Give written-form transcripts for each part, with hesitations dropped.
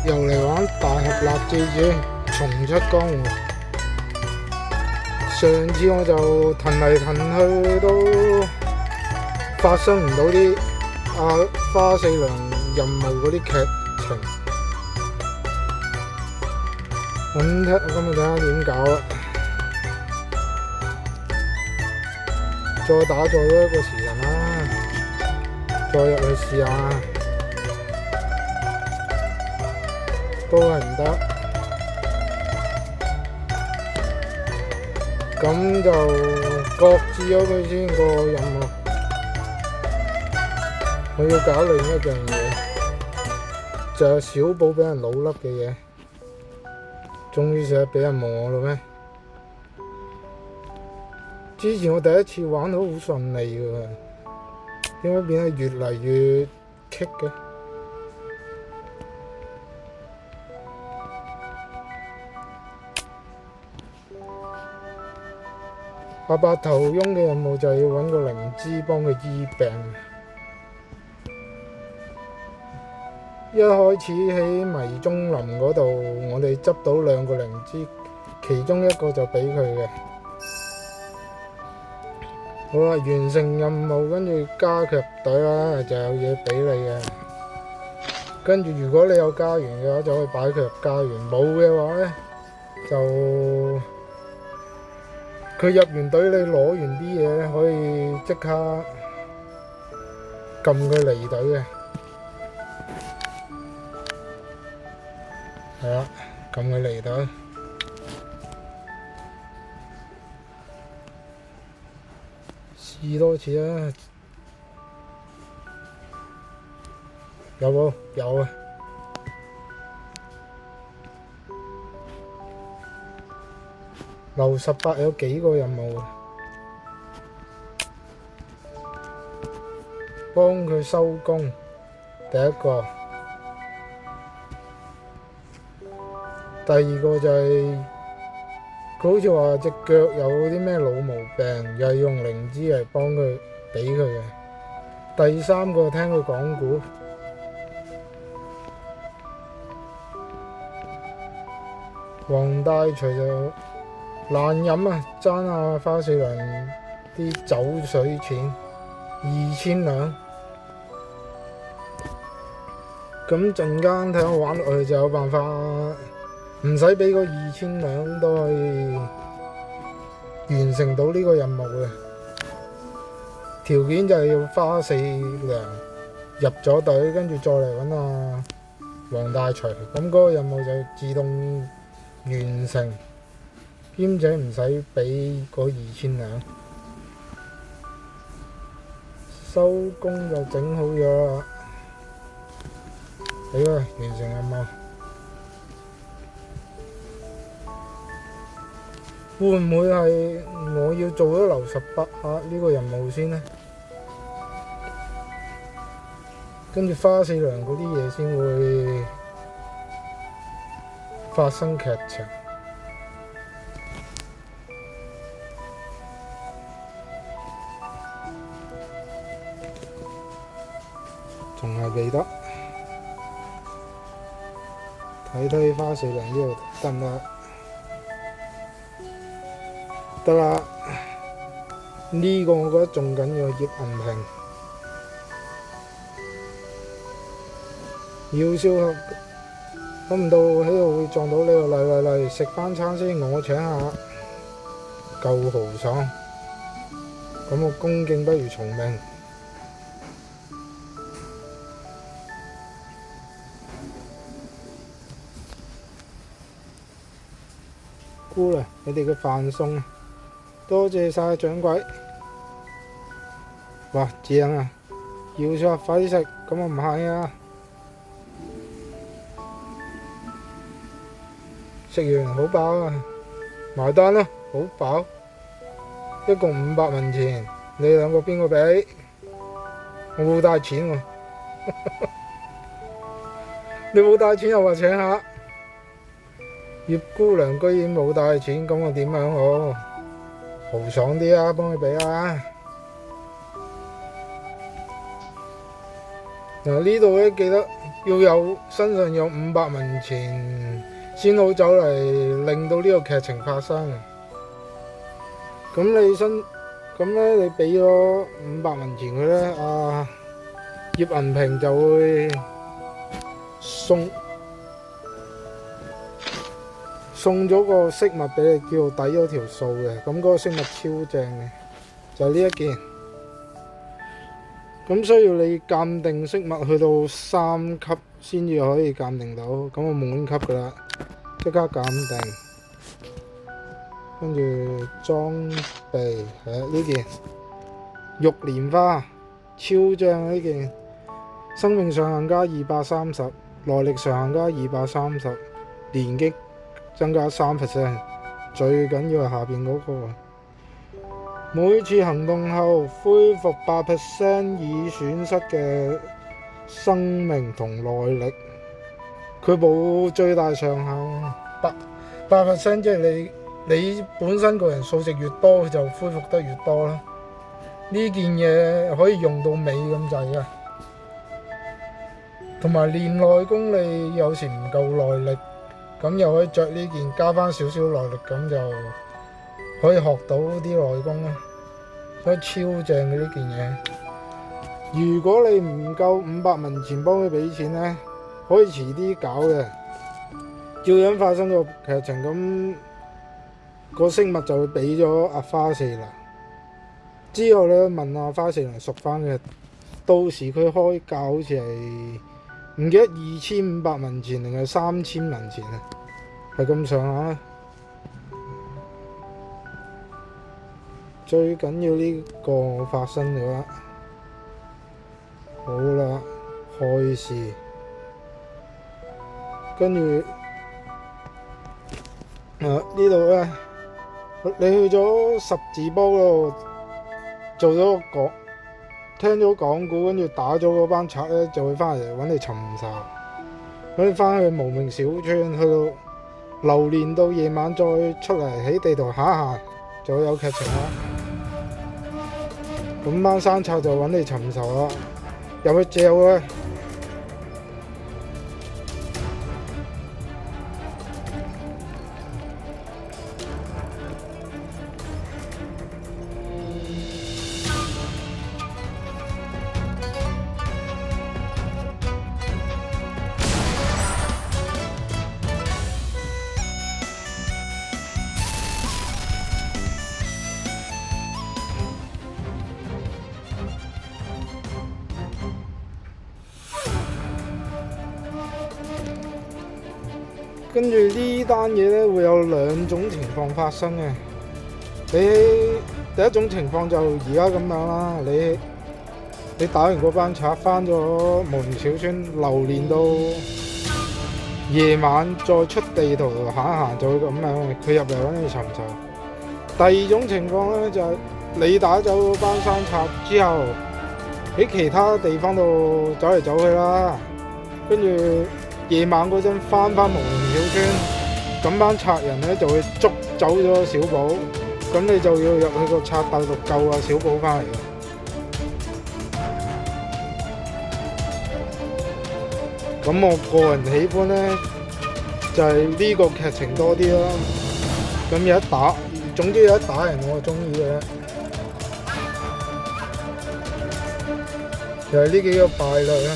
又嚟玩大俠立志傳重出江湖。上次我就騰嚟騰去都發生唔到啲花四娘任務嗰啲劇情，咁今日睇下點搞啊！再打再多一個時辰啦，再入去試下，都係唔得，咁就擱置咗佢先個任務。我要搞另一樣嘢，就係小寶俾人老笠嘅嘢，終於成日俾人摸我啦咩？之前我第一次玩都好順利嘅，點解變得越嚟越棘嘅？阿白頭翁嘅任務就係要揾個靈芝幫佢醫病。一開始喺迷蹤林嗰度，我哋執到2個靈芝，其中一個就俾佢嘅。好啦，完成任務，跟住加佢入隊啦，就有嘢俾你嘅。跟住如果你有家園嘅話，就可以擺佢入家園；冇嘅話咧，就佢入完隊，你攞完啲嘢咧，可以即刻撳佢離隊嘅。係啦，撳佢離隊。試多次啦，有冇？有啊！樓18有幾個任務啊？幫佢收工，第一個。第二個就係佢好似話隻腳有啲咩老毛病，又係用靈芝嚟幫佢俾佢嘅。第三個聽佢講古，黃大錘就難飲啊，爭阿花四娘啲酒水錢2000兩。咁陣間睇我玩落去就有辦法。唔使俾個2000兩都可以完成到呢個任務嘅，條件就係要花四娘入咗隊，跟住再嚟揾阿黃大錘，咁嗰個任務就自動完成，兼且唔使俾嗰2000兩。收工就整好咗啦，俾佢完成任務。會唔會係我要做咗樓18呢個任務先呢？跟住花四娘嗰啲嘢先會發生劇情。仲係未得，睇睇花四娘呢度得唔得？得啦，呢個我覺得仲緊要葉銀萍，要燒盒，諗唔到喺度會撞到呢個嚟食翻餐先，我請下，夠豪爽，咁我恭敬不如從命。姑娘，你哋嘅飯餸。多謝晒掌櫃，哇正啊！要咗快啲食，咁我唔係啊！食完好飽啊，埋單啦，好飽，一共500文錢，你兩個邊個俾？我冇帶錢喎，你冇帶錢又話請客，葉姑娘居然冇帶錢，咁我點樣好？豪爽啲啊，幫佢俾啊！嗱，呢度咧記得要有身上有500文錢先好走嚟令到呢個劇情發生。咁你俾咗500文錢佢咧，葉銀平就會送咗個飾物俾你，叫抵咗條數嘅。咁嗰個飾物超正嘅，就係呢一件。咁需要你鑑定飾物去到3級先至可以鑑定到，咁我滿級噶啦，即刻鑑定。跟住裝備係呢件玉蓮花，超正呢件。生命上限加230，耐力上限加230，連擊增加3%。最緊要係下邊嗰個。每次行動後恢復8%已損失嘅生命同耐力，佢冇最大上限8%，即係你本身個人數值越多，佢就恢復得越多啦。呢件嘢可以用到尾咁滯啊！同埋練內功，你有時唔夠耐力，咁又可以着呢件加翻少少耐力，咁就可以學到啲內功啦。所以超正嘅呢件嘢。如果你唔夠500文錢幫佢俾錢呢，可以遲啲搞嘅。照樣發生個劇情，咁個飾物就會俾咗阿花四娘。之後你問阿花四娘贖翻嘅，到時佢開價好似係唔記得2500文錢定係3000文錢啊，係咁上下啦。最緊要呢個發生咗啦，好啦，開始，跟住呢度咧，你去咗十字坡嗰度做咗個聽咗講古，跟住打咗嗰班賊咧，就會翻嚟揾你尋仇。咁你翻去無名小村，去到流連到夜晚，再出嚟喺地圖行一行，就會有劇情啦。咁班山賊就揾你尋仇啦，入去嚼佢。跟住呢單嘢咧，會有2種情況發生嘅。第一種情況就而家咁樣啦，你打完嗰班賊，翻咗無名小村，流連到夜晚，再出地圖行一行，就會咁樣。佢入嚟揾你尋仇。第二種情況咧，就係你打走嗰班山賊之後，喺其他地方度走嚟走去啦，跟住夜晚嗰陣翻無名小村，咁班賊人咧就會捉走咗小寶，咁你就要入去個賊竇度救阿小寶翻嚟。咁我個人喜歡咧就係呢個劇情多啲啦。咁有得打，總之有得打人我就中意嘅。就係呢幾個敗類啦。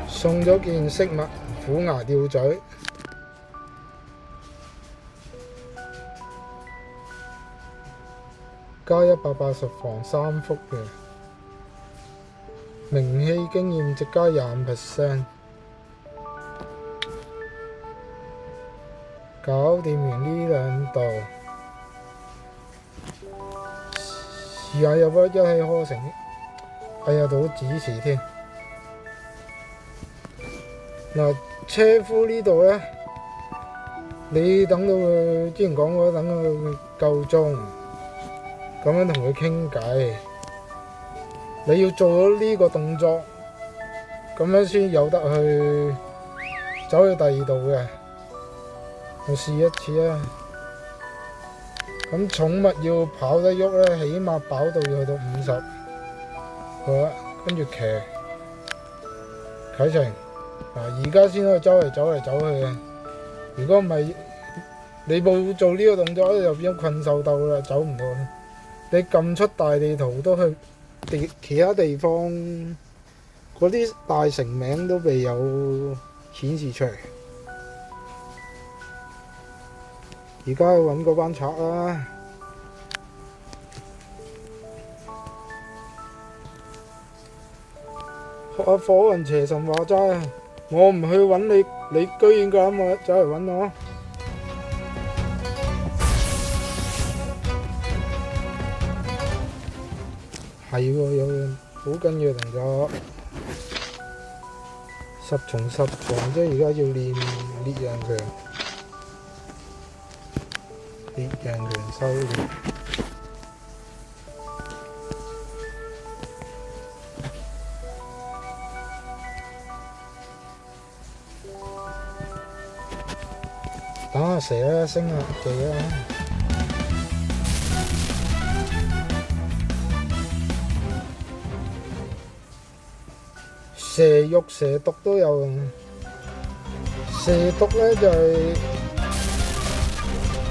送咗件飾物虎牙吊墜，加180防3幅嘅名氣經驗值加25%，搞掂完呢2道，試下有冇一氣呵成。哎呀，到指示添。嗱，車夫呢度咧，你等到佢之前講過，等佢夠鐘，咁樣同佢傾偈。你要做咗呢個動作，咁樣先有得去走去第二度嘅，我試一次啊。咁寵物要跑得喐咧，起碼跑到要去到50，好啦，跟住騎啟程。而家先可以走嚟走去嘅。如果唔係，你冇做呢個動作咧，就變咗困獸鬥啦，走唔到啦。你撳出大地圖都去其他地方，嗰啲大城名都未有顯示出嚟。而家去揾嗰班賊啦！學下火雲邪神話齋，我唔去揾你，你居然咁走嚟揾我。係喎，有樣好緊要動作，10從10長，即係而家要練烈陽拳，烈陽拳修練。打下蛇啊，升下技啊！蛇肉、蛇毒都有嘅。蛇毒咧就係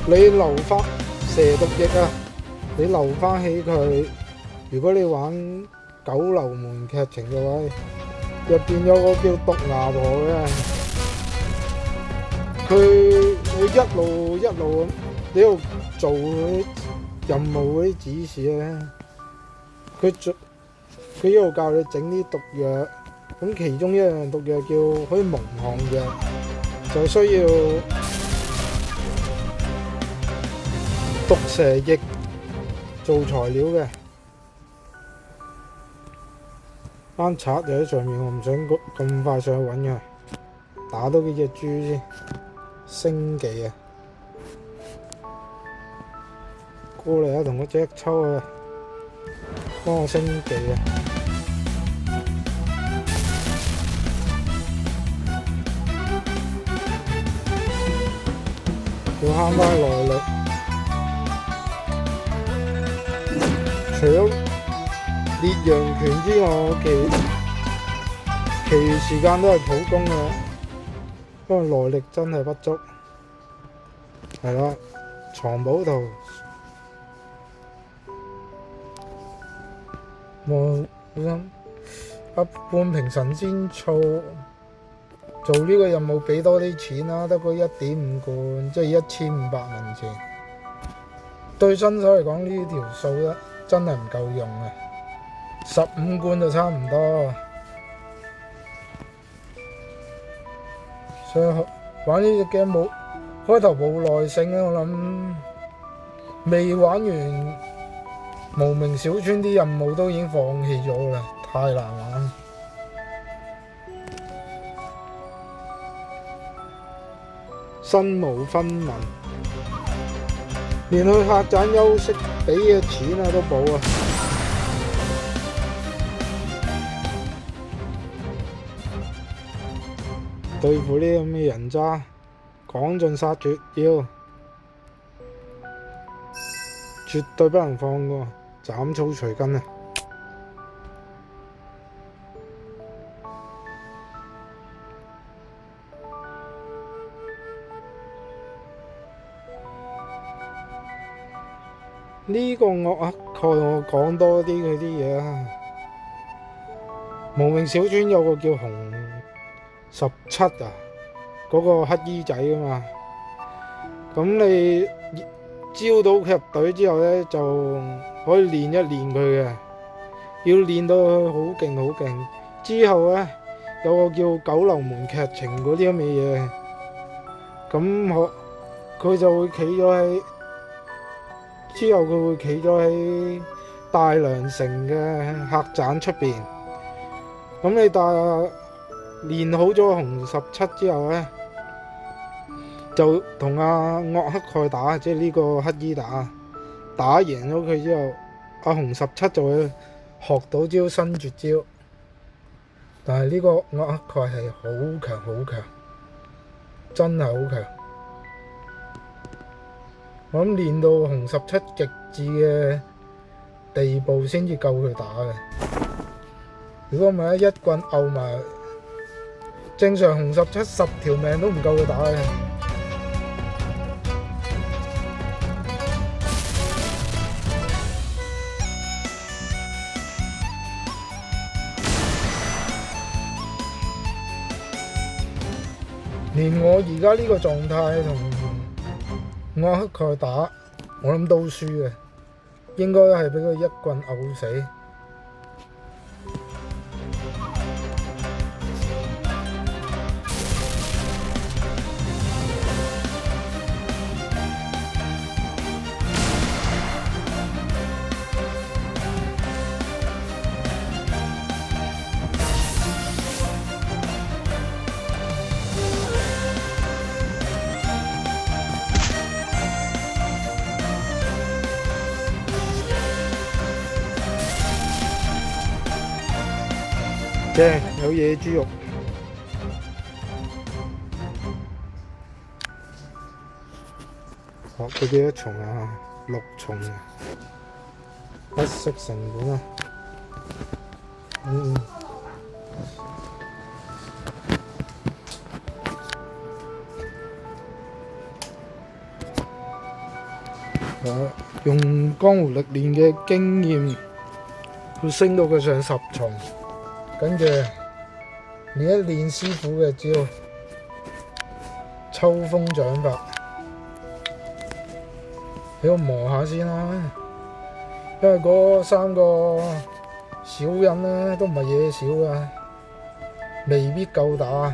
你留翻蛇毒液啊，你留翻起佢。如果你玩九流門劇情嘅話，入邊有個叫毒牙婆嘅，佢會一路咁你喺度做嗰啲任務嗰啲指示咧，佢一路教你整啲毒藥。咁其中一樣毒藥叫可以蒙汗藥，就需要毒蛇液做材料嘅。班賊就喺上面，我唔想咁快上去揾佢，打多幾隻豬先升技啊！過嚟啊，同我隻抽啊，幫我升技啊！要慳翻耐力，除咗烈陽拳之外，其餘時間都係普攻嘅，因為耐力真係不足。係啦，藏寶圖，我諗半瓶神仙醋。做呢個任務俾多啲錢啦，得個1.5罐，即係1500文錢。對新手嚟講呢條數咧真係唔夠用嘅，15罐就差唔多。所以玩呢隻 game 開頭冇耐性咧，我諗未玩完無名小村啲任務都已經放棄咗啦，太難玩。身無分文，連去客棧休息俾嘅錢啊都冇啊！對付呢啲咁嘅人渣，趕盡殺絕，絕對不能放過，斬草除根啊！呢個我我講多啲佢啲嘢啊！無名小村有個叫紅17啊，嗰個乞衣仔啊嘛。咁你招到佢入隊之後咧，就可以練一練佢嘅，要練到佢好勁好勁。之後咧有個叫九流門劇情嗰啲咁嘅嘢，咁佢就會企咗喺。之後佢會企咗喺大良城嘅客棧出邊，咁你練好咗紅17之後咧，就同阿岳黑蓋打，即係呢個乞衣打贏咗佢之後，阿紅17就會學到招新絕招。但係呢個岳黑蓋係好強好強，真係好強。我諗練到紅17極致嘅地步先至夠佢打嘅。如果唔係一棍毆埋，正常紅17 10條命都唔夠佢打嘅。連我而家呢個狀態同阿克蓋打，我諗都輸嘅，應該係俾佢一棍毆死。有野豬肉，佢幾多蟲啊？6蟲啊！不惜成本啊！用江湖歷練嘅經驗，要升到佢上10蟲。跟住練一練師傅嘅招，秋風掌法，俾我磨下先啦。因為嗰3個小人咧都唔係嘢少啊，未必夠打。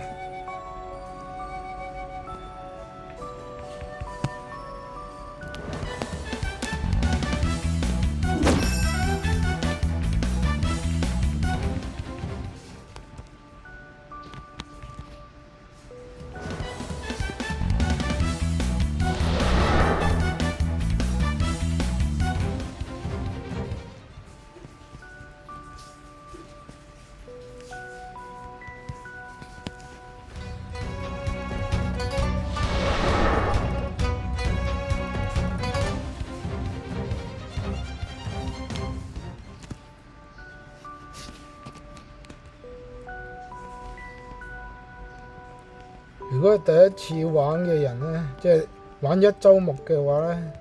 如果係第一次玩嘅人咧，即係玩一周目嘅話咧，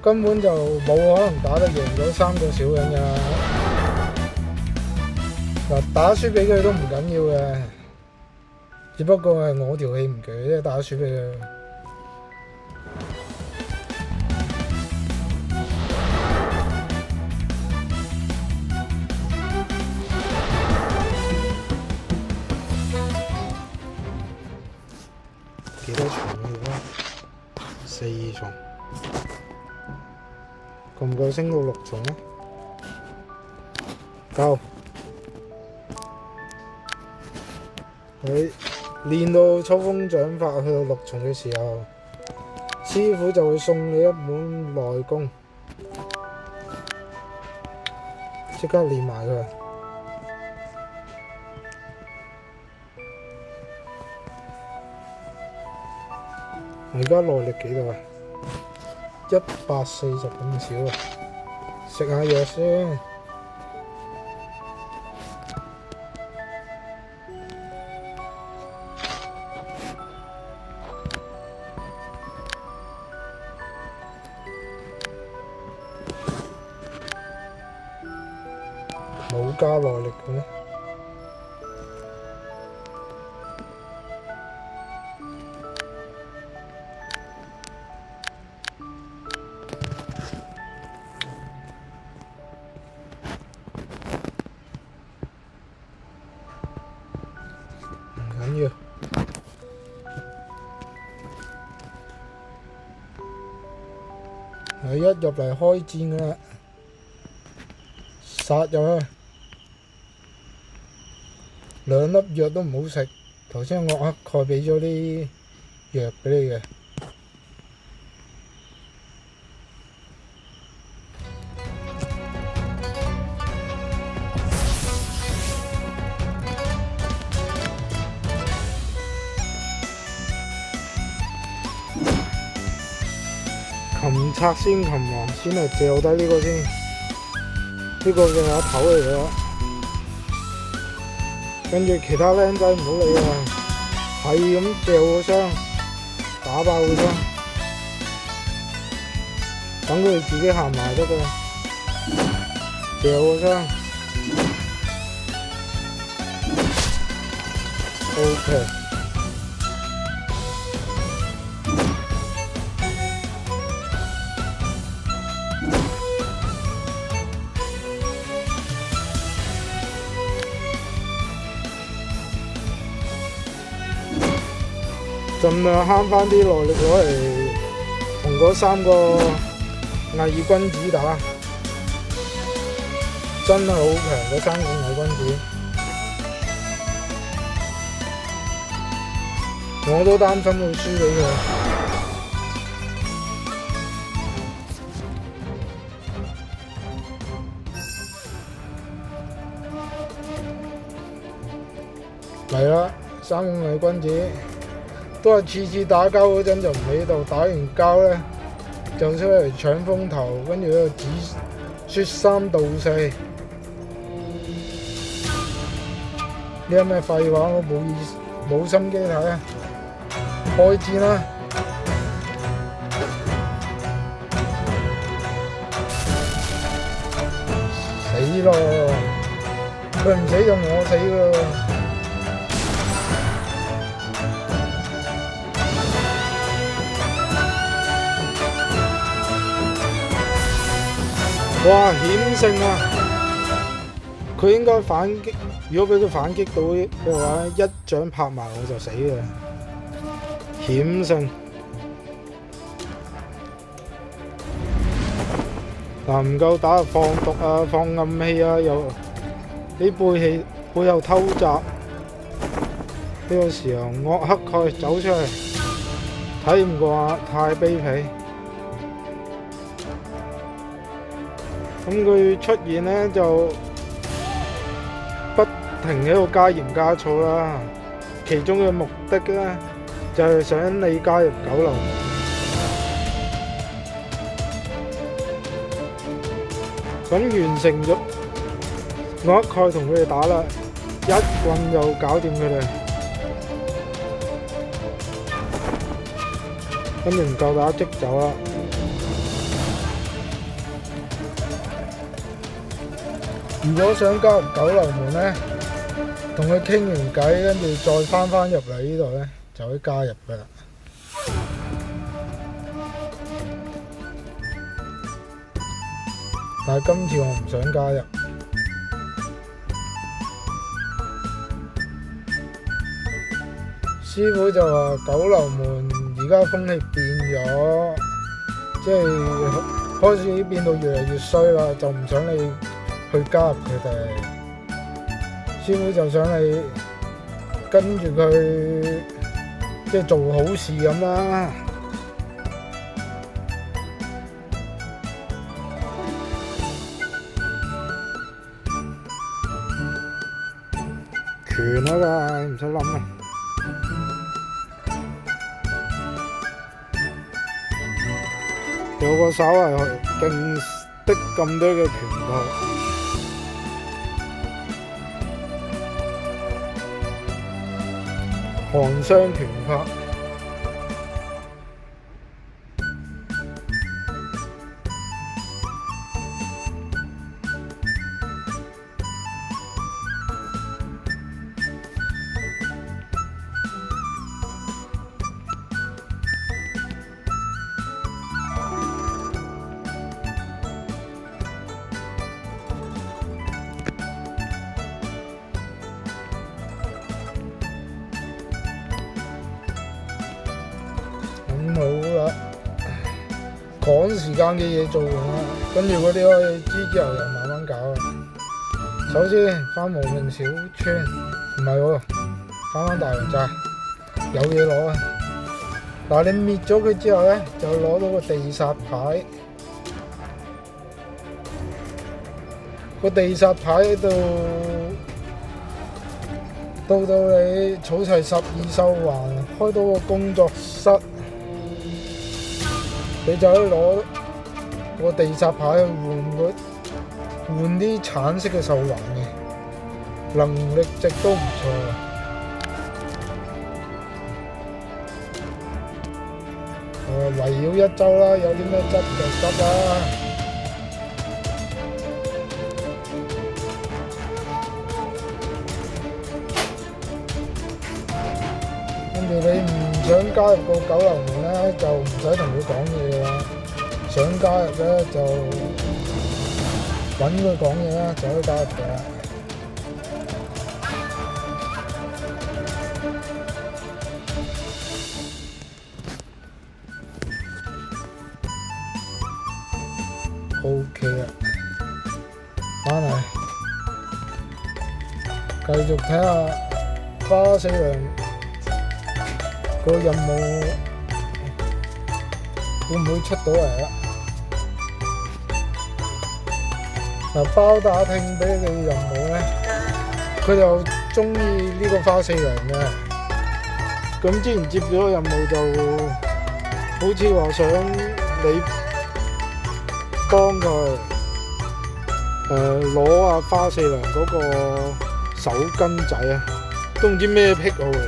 根本就冇可能打得贏咗3個小人㗎。嗱，打輸俾佢都唔緊要嘅，只不過係我條氣唔鋸啫，打輸俾佢。幾多蟲啊？4蟲，夠唔夠升到6蟲啊？夠。佢練到秋風掌法去到6蟲嘅時候，師傅就會送你一本內功，即刻練埋佢。我而家內力幾多啊？140咁少啊！食下藥先。冇加內力嘅咩？唔緊要。一入嚟開戰㗎啦，殺入去，2粒藥都唔好食。頭先我阿蓋俾咗啲藥俾你嘅。擒賊先擒王，先係掉低呢個先，呢個嘅阿頭嚟嘅，跟住其他僆仔唔好理啊，係咁掉個箱，打爆個箱，等佢自己行埋得㗎，掉個箱 ，OK。盡量慳翻啲內力攞嚟同嗰3個偽君子打，真係好強嗰3個偽君子，我都擔心會輸俾佢。嚟啦，3個偽君子。都係次次打交嗰陣就唔喺度，打完交咧就出嚟搶風頭，跟住喺度指説3道4。呢有咩廢話？我冇心機睇啊！開戰啦！死咯！佢唔死就我死咯！哇！險勝啊！佢應該反擊，如果俾佢反擊到嘅話，一掌拍埋我就死嘅。險勝！嗱，唔夠打放毒啊，放暗器啊，又你背後偷襲。呢個時候惡黑蓋走出嚟，睇唔過太卑鄙。咁佢出現咧就不停喺度加鹽加醋啦，其中嘅目的咧就係想你加入九流。咁完成咗，我一概同佢哋打啦，一棍就搞掂佢哋。跟住唔夠打即走啦。如果想加入九流門咧，同佢傾完偈，跟住再翻入嚟呢度咧，就可以加入噶啦。但係今次我唔想加入。師傅就話九流門而家風氣變咗，即係開始變到越嚟越衰啦，就唔想你去加入佢哋，師傅就想你跟住佢，即係做好事咁啦。權啊嘛，唔使諗啊！有個稍為勁的咁多嘅拳頭。寒霜拳法，好啦，趕時間嘅嘢做完啦，跟住嗰啲可以之後又慢慢搞啦。首先翻無名小村，唔係喎，翻大王寨有嘢攞啊！嗱，你滅咗佢之後咧，就攞到個地煞牌。個地煞牌喺度，到你儲齊12獸環，開到個工作室。你就可以攞個地煞牌去換啲橙色嘅獸環嘅，能力值都唔錯。圍繞一周啦，有啲咩執就執啦。跟住你唔想加入個九流門咧，就唔使同佢講嘢啦。想加入咧就揾佢講嘢啦，就可以加入嘅啦。OK 啦，翻嚟繼續睇下花四娘個任務會唔會出到嚟啦？嗱，包打聽俾你嘅任務咧，佢就中意呢個花四娘嘅。咁之前接咗個任務就好似話想你幫佢攞阿花四娘嗰個手巾仔啊，都唔知咩癖好嚟。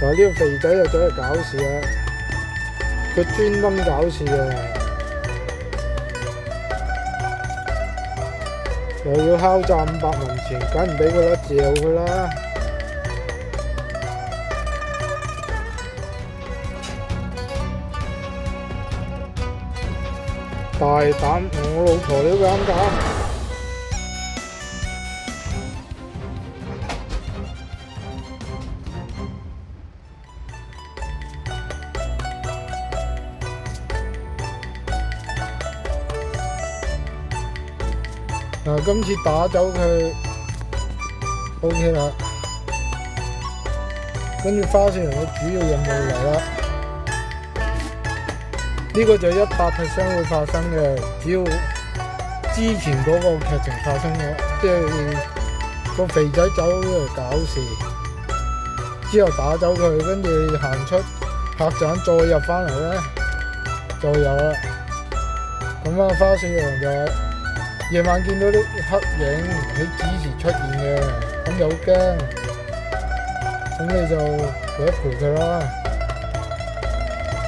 就係呢個肥仔就走嚟搞事啦，佢專登搞事嘅，又要敲詐500文錢，梗唔俾佢啦，嚼佢啦。大膽，我老婆都咁搞。嗱，今次打走佢 OK 啦，跟住花四娘嘅主要任務嚟啦。呢個就100% 會發生嘅，只要之前嗰個劇情發生咗，即係個肥仔走嚟搞事，之後打走佢，跟住行出客棧再入翻嚟咧，就有啦。咁啊，花四娘就夜晚見到啲黑影喺子時出現嘅，咁就好驚，咁你就陪一陪佢啦。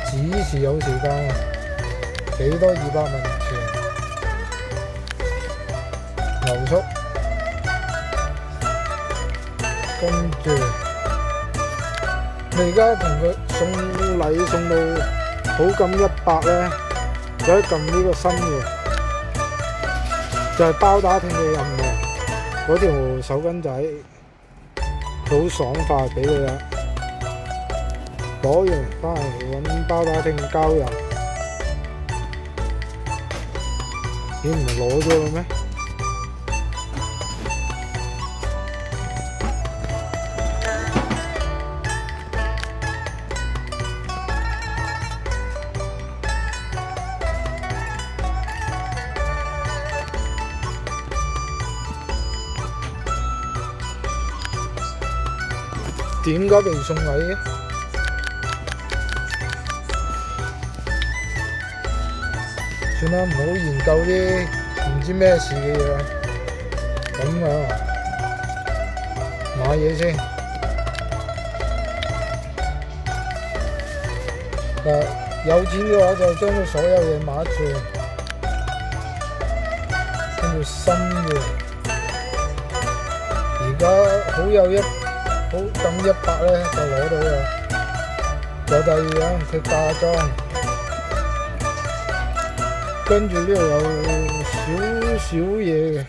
子時有時間，幾多200文錢？牛叔，跟住你而家同佢送禮送到好感100咧，就可以撳呢個新嘅，就係包打聽嘅任務，嗰條手巾仔，佢好爽快俾你啦。攞完翻嚟揾包打聽交人，咦唔係攞咗啦咩？點解被送禮嘅？算啦，唔好研究啲唔知咩事嘅嘢。咁啊，買嘢先。有錢嘅話就將佢所有嘢買一轉，跟住新嘅。而家好等100咧就攞到啦。有第二樣佢嫁妝。跟住呢度有少少嘢嘅，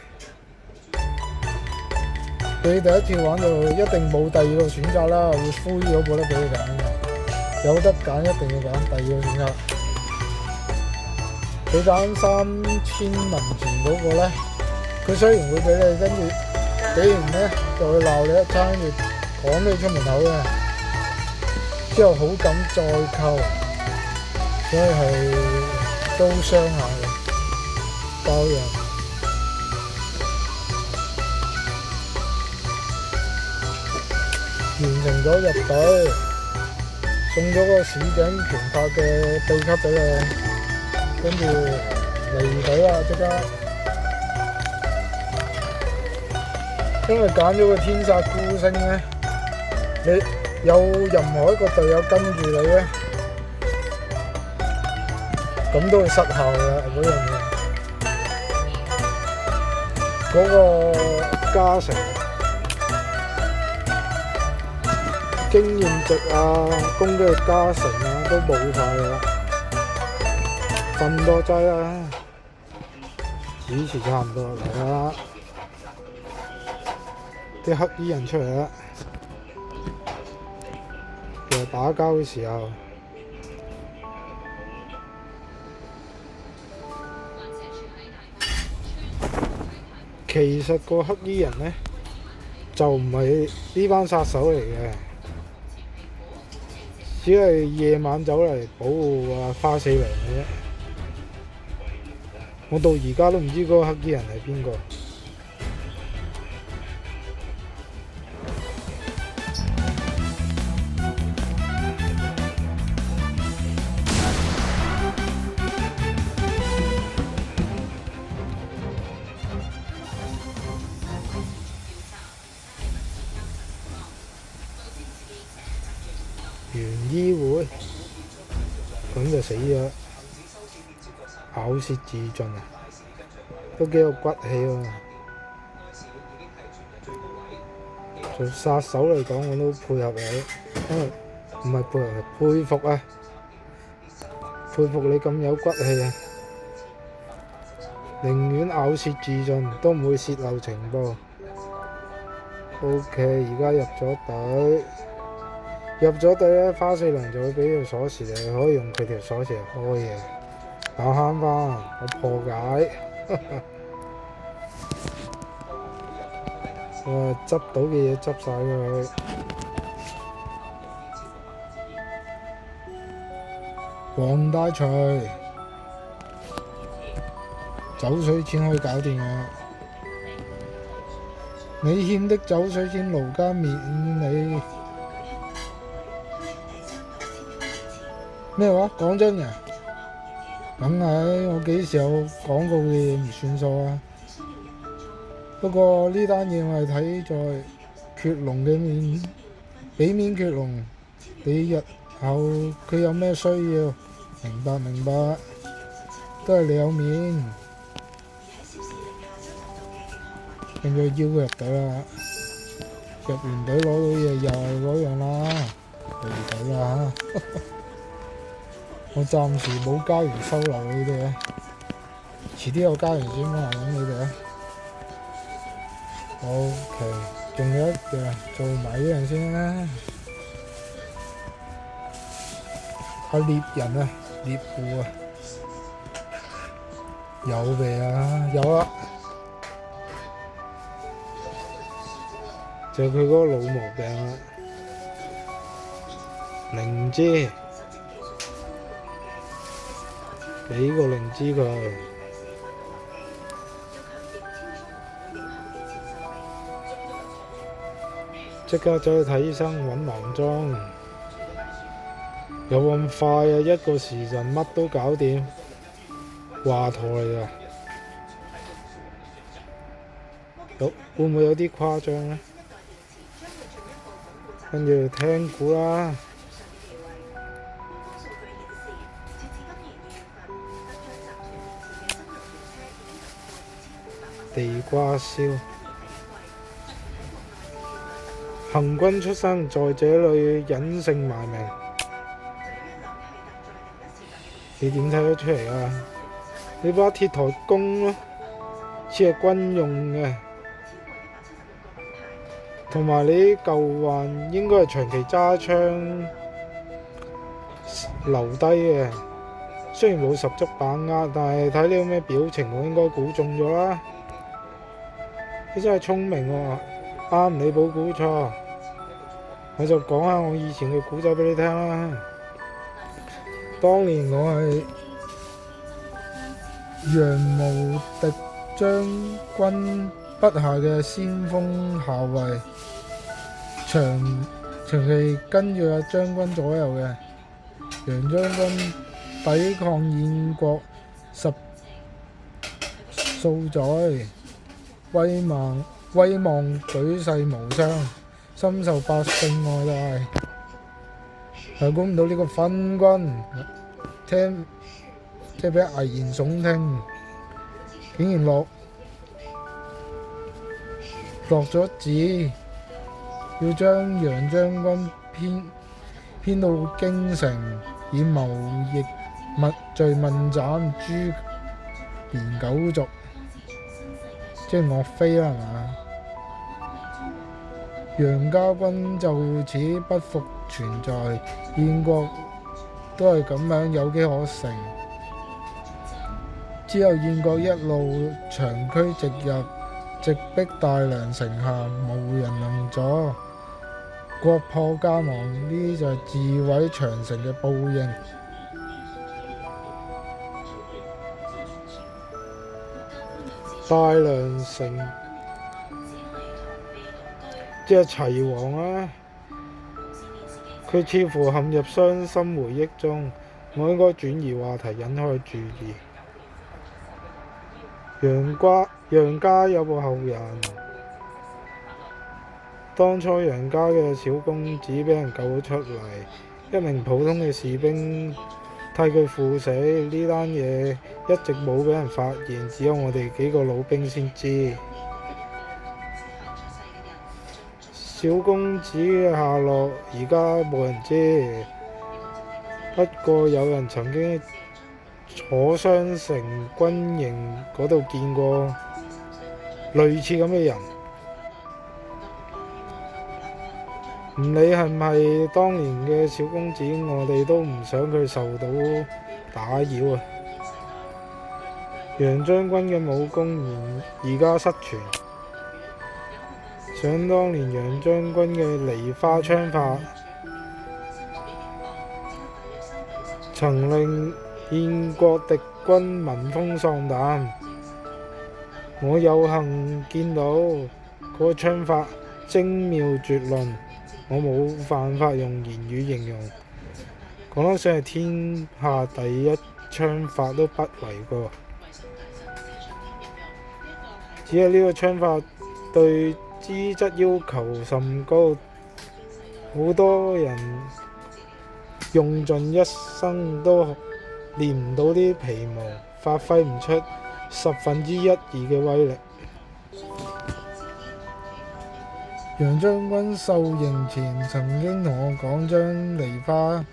你第一次玩就一定冇第二個選擇啦，會灰咗冇得俾你揀嘅，有得揀一定要揀第二個選擇。你揀3000文錢嗰個咧，佢雖然會俾你，跟住俾完咧就會鬧你一餐，跟住趕你出門口嘅，之後好感再扣，所以係都傷下嘅包人。完成咗入隊，送咗個市井拳法嘅秘笈俾你，跟住離隊啦即刻，因為揀咗個天煞孤星咧，你有任何一個隊友跟住你咧，咁都會失效嘅嗰樣嘢。嗰個加成、經驗值啊、攻擊力加成啊都冇晒啦，瞓多劑啦，主持差唔多嚟啦，啲黑衣人出嚟啦，其實打交嘅時候。其實個黑衣人呢，就唔係呢班殺手嚟嘅，只係夜晚走嚟保護花四娘嘅啫。我到而家都唔知嗰個黑衣人係邊個。原醫會咁就死咗，咬舌自盡啊！都幾有骨氣喎。做殺手嚟講，我都配合你，因為唔係配合，係佩服啊！佩服你咁有骨氣啊！寧願咬舌自盡，都唔會泄漏情報。OK， 而家入咗隊。入咗隊咧，花四娘就會俾條鎖匙你，可以用佢條鎖匙嚟開嘢。我慳翻，我破解。執到嘅嘢執晒佢。黃大錘，酒水錢可以搞掂啊！你欠的酒水錢，奴家免你。咩話？講真嘅，梗係我幾時有講過嘅嘢唔算數啊！不過呢單嘢我係睇在缺龍嘅面，俾面缺龍，你日後佢有咩需要，明白，都係你有面，變咗邀佢入隊啦，入完隊攞到嘢又係嗰樣啦，離隊啦嚇。我暫時冇加完收留你哋啊，遲啲有加完先揾你哋啊。OK， 仲有一樣做埋呢樣先啦。獵人啊，獵戶啊，有未啊？有啦，就係佢嗰個老毛病啦，靈芝。俾個靈芝佢，即刻走去睇醫生揾郎中，有咁快啊！一個時辰乜都搞掂，華佗嚟㗎，會唔會有啲誇張呢？跟住聽估啦。地瓜燒，行軍出生在這裏隱姓埋名，你點睇得出嚟啊？你把鐵台弓咯，似係軍用嘅，同埋你舊患應該係長期揸槍留低嘅，雖然冇十足把握，但係睇你有咩表情，我應該估中咗啦。你真係聰明喎，啱你冇估錯。我就講下我以前嘅古仔俾你聽啦。當年我係楊無敵將軍筆下嘅先鋒校尉，長期跟住阿將軍左右嘅。楊將軍抵抗燕國十數載，威望舉世無雙，深受百姓愛戴。但估唔到呢個昏君即係俾危言聳聽，竟然落咗旨，要將楊將軍編到京城，以謀逆罪問斬株連九族，即係岳飛啦，係嘛？楊家軍就此不復存在，燕國都係咁樣有機可乘。之後燕國一路長驅直入，直逼大梁城下，無人能阻，國破家亡。呢啲就係自毀長城嘅報應。大梁城即係齊王啦，佢似乎陷入傷心回憶中，我應該轉移話題，引開注意。楊家有部後人，當初楊家嘅小公子俾人救咗出嚟，一名普通嘅士兵替佢赴死，呢單嘢一直冇俾人發現，只有我哋幾個老兵先知。小公子嘅下落而家冇人知，不過有人曾經坐雙城軍營嗰度見過類似咁嘅人。唔理係唔係當年嘅小公子，我哋都唔想佢受到打擾啊！楊將軍嘅武功而家失傳，想當年楊將軍嘅梨花槍法曾令燕國敵軍聞風喪膽，我有幸見到嗰個槍法精妙絕倫，我冇辦法用言語形容，講得上係天下第一槍法都不為過。只係呢個槍法對資質要求甚高，好多人用盡一生都練唔到啲皮毛，發揮唔出1/10嘅威力。楊將軍受刑前曾經同我講，將梨花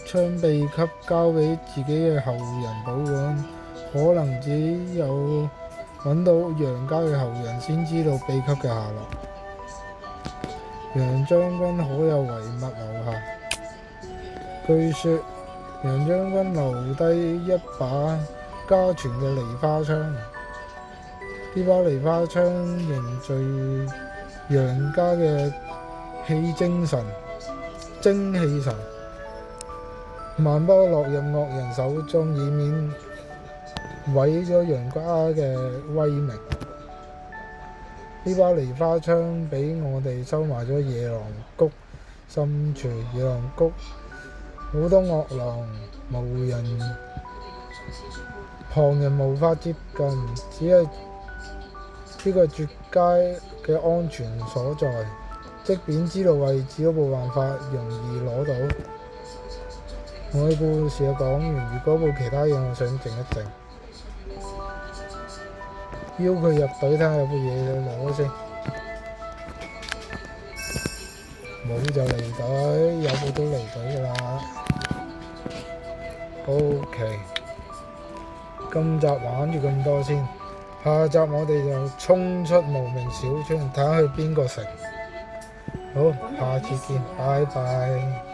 槍秘笈交俾自己嘅後人保管，可能只有揾到楊家嘅後人先知道秘笈嘅下落。楊將軍可有遺物留下？據說楊將軍留低一把家傳嘅梨花槍，呢把梨花槍凝聚楊家嘅精氣神，萬不落入惡人手中，以免毀咗楊家嘅威名。呢把梨花槍俾我哋收埋咗野狼谷深處，野狼谷好多惡狼，旁人無法接近，只係呢個絕佳嘅安全所在。即便知道位置都冇辦法容易攞到。我嘅故事就講完，如果冇其他嘢，我想靜一靜。邀佢入隊睇下有冇嘢攞先。冇就離隊，有冇都離隊㗎啦。OK， 今集玩住咁多先，下集我哋就衝出無名小村，睇下去邊個城。好，下次見，拜拜。